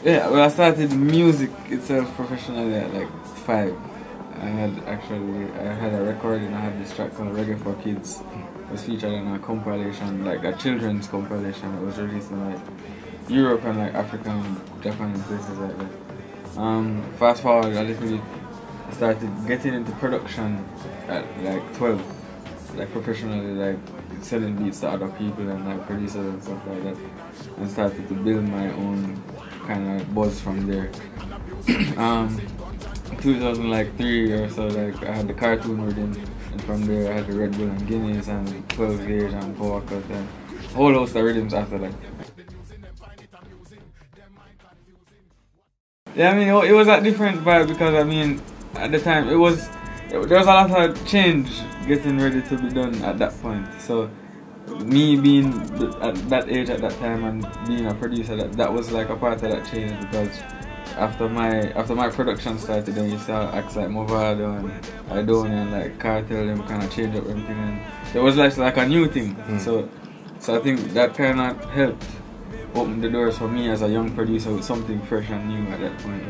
Yeah, well, I started music itself professionally at like 5. I had a recording. I had this track called Reggae for Kids. It was featured in a compilation, like a children's compilation that was released in like Europe and like Africa and Japan and places like that. Fast forward a little bit, I started getting into production at like 12, like professionally, like selling beats to other people and like producers and stuff like that, and started to build my own kind of buzz from there. 2003 or so, like I had the cartoon rhythm, and from there I had the Red Bull and Guinness and 12 Gauge and Power Cut and a whole host of rhythms after that. Yeah, I mean it was a different vibe because I mean at the time there was a lot of change getting ready to be done at that point. So me being at that age at that time and being a producer, that was like a part of that change, because after my production started, then you saw acts like Movado and Idonia and like Cartel, them kind of change up everything, and there was like a new thing. So I think that kind of helped open the doors for me as a young producer with something fresh and new at that point.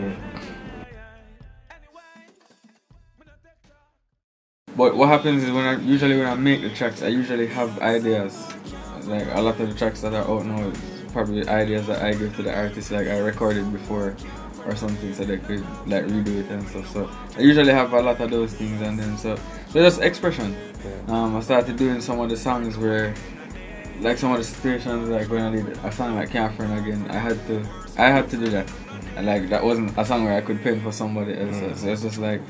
But what happens is usually when I make the tracks, I usually have ideas. Like a lot of the tracks that are out now, probably ideas that I give to the artist, like I recorded before or something, so they could like redo it and stuff. So I usually have a lot of those things, and then so just expression. I started doing some of the songs where, like some of the situations, like when I did a song like Can't Friend Again, I had to do that. And like that wasn't a song where I could pen for somebody else. So it's just like,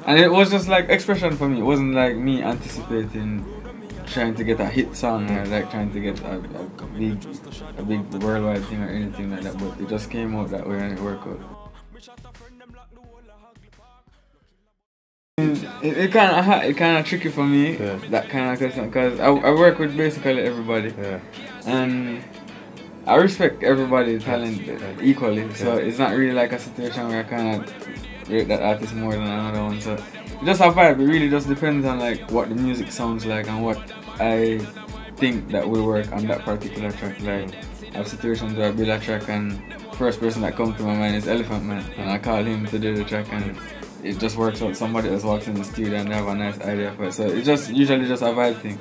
and it was just like expression for me. It wasn't like me anticipating trying to get a hit song or like trying to get a big worldwide thing or anything like that, but it just came out that way and it worked out. It kind of tricky for me, that kind of question, because I work with basically everybody, and I respect everybody's talent equally, so it's not really like a situation where I kind of rate that artist more than another one. So just a vibe. It really just depends on like what the music sounds like and what I think that will work on that particular track. Like I have situations where I build a track and first person that comes to my mind is Elephant Man, and I call him to do the track, and it just works out. Somebody else walks in the studio and they have a nice idea for it. So it's just usually just a vibe thing.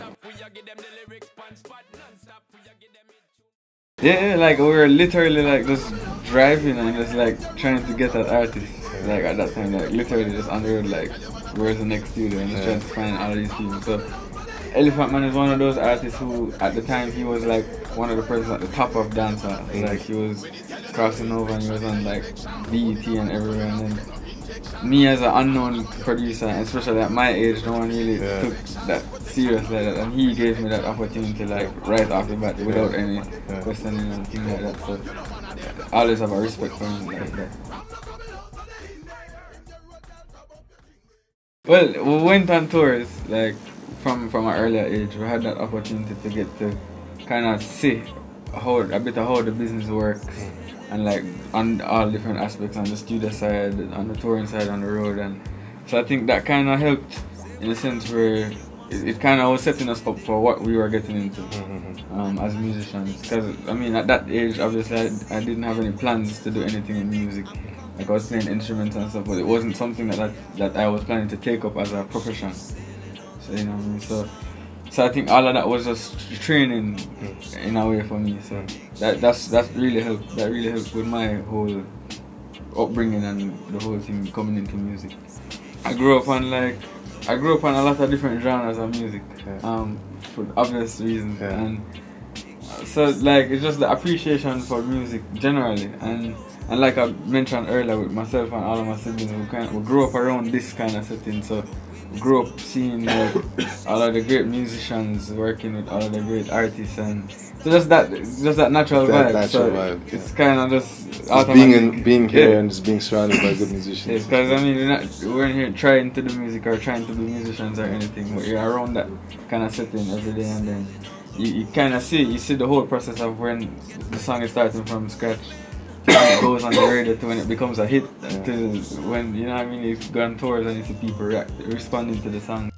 Yeah, like we were literally like just driving and just like trying to get that artist. Like at that time, like literally just on the road, like where's the next studio, and just trying to find all these people. So Elephant Man is one of those artists who at the time he was like one of the persons at the top of dancehall. Like he was crossing over and he was on like BET and everywhere. And then me as an unknown producer, especially at my age, no one really took that serious like that, and he gave me that opportunity like right off the bat without any questioning and things like that. So I always have a respect for him like that. Well, we went on tours like from an earlier age. We had that opportunity to get to kind of see a bit of how the business works, and like on all different aspects, on the studio side, on the touring side, on the road. And so I think that kind of helped in a sense where it kind of was setting us up for what we were getting into as musicians. Because I mean at that age obviously I didn't have any plans to do anything in music. Like I was playing instruments and stuff, but it wasn't something that I was planning to take up as a profession. So you know what I mean? So I think all of that was just training in a way for me. So that really helped. That really helped with my whole upbringing and the whole thing coming into music. I grew up on a lot of different genres of music, for obvious reasons, and so like it's just the appreciation for music generally, and like I mentioned earlier with myself and all of my siblings, we grew up around this kind of setting. So we grew up seeing like all of the great musicians working with all of the great artists, and so just that natural vibe. So it's kind of just being here and just being surrounded by good musicians. Yes, because I mean we weren't here trying to do music or trying to be musicians or anything, but you're around that kind of setting every day, and then you kind of see the whole process of when the song is starting from scratch, when it goes on the radio to when it becomes a hit, to when, you know what I mean, you go on tours and you see people responding to the song.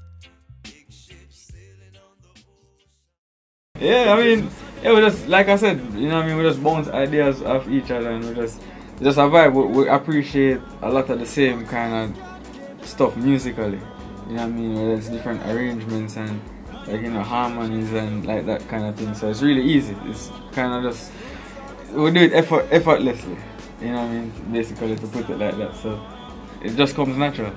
Yeah, I mean, we just, like I said, you know what I mean, we just bounce ideas off each other, and we just just a vibe. We appreciate a lot of the same kind of stuff musically. You know what I mean? Where there's different arrangements and like, you know, harmonies and like that kind of thing. So it's really easy. It's kind of just, we do it effortlessly. You know what I mean? Basically, to put it like that. So it just comes natural.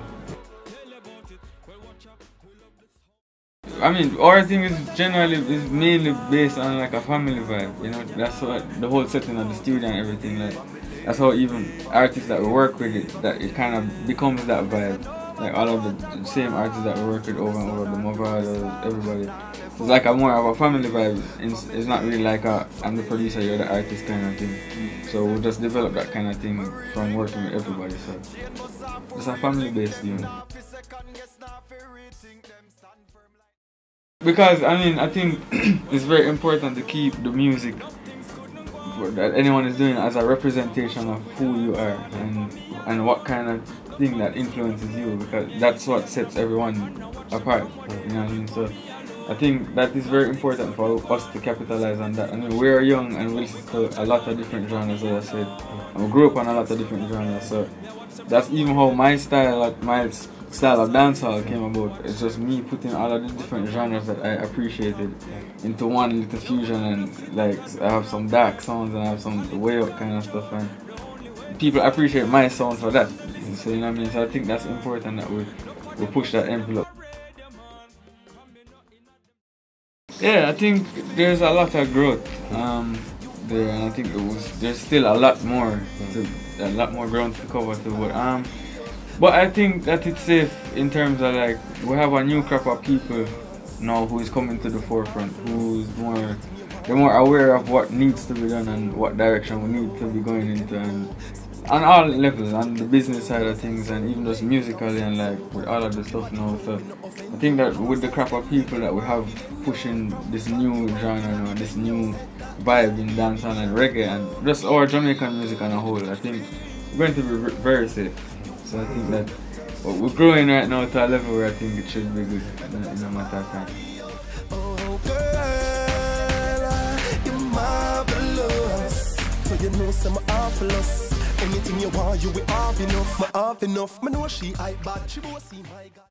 I mean, our thing is mainly based on like a family vibe, you know. That's what the whole setting of the studio and everything. Like, that's how even artists that we work with, it kind of becomes that vibe. Like all of the same artists that we work with over and over, the Movado, everybody. It's like a more of a family vibe. It's not really like I'm the producer, you're the artist kind of thing. So we'll just develop that kind of thing from working with everybody. So it's a family-based unit. Because I mean, I think it's very important to keep the music that anyone is doing as a representation of who you are and what kind of thing that influences you, because that's what sets everyone apart. You know what I mean? So I think that is very important for us to capitalize on that. I mean, we're young and we listen to a lot of different genres, as I said, and we grew up on a lot of different genres. So that's even how my style of dancehall came about. It's just me putting all of the different genres that I appreciated into one little fusion, and like I have some dark sounds and I have some way up kind of stuff, and people appreciate my sound for that. So you know what I mean? So I think that's important that we push that envelope. Yeah, I think there's a lot of growth there, and I think there's still a lot more ground to cover too. But I think that it's safe in terms of like we have a new crop of people now who is coming to the forefront, they're more aware of what needs to be done and what direction we need to be going into, and on all levels, on the business side of things and even just musically and like with all of the stuff now. So I think that with the crop of people that we have pushing this new genre, this new vibe in dancehall and reggae and just our Jamaican music on a whole, I think we're going to be very safe. So I think that we're growing right now to a level where I think it should be good in a matter of time. Oh girl, you're marvelous. So you know some marvelous. Anything you want, you will have enough. I know she I bad, she will see my God.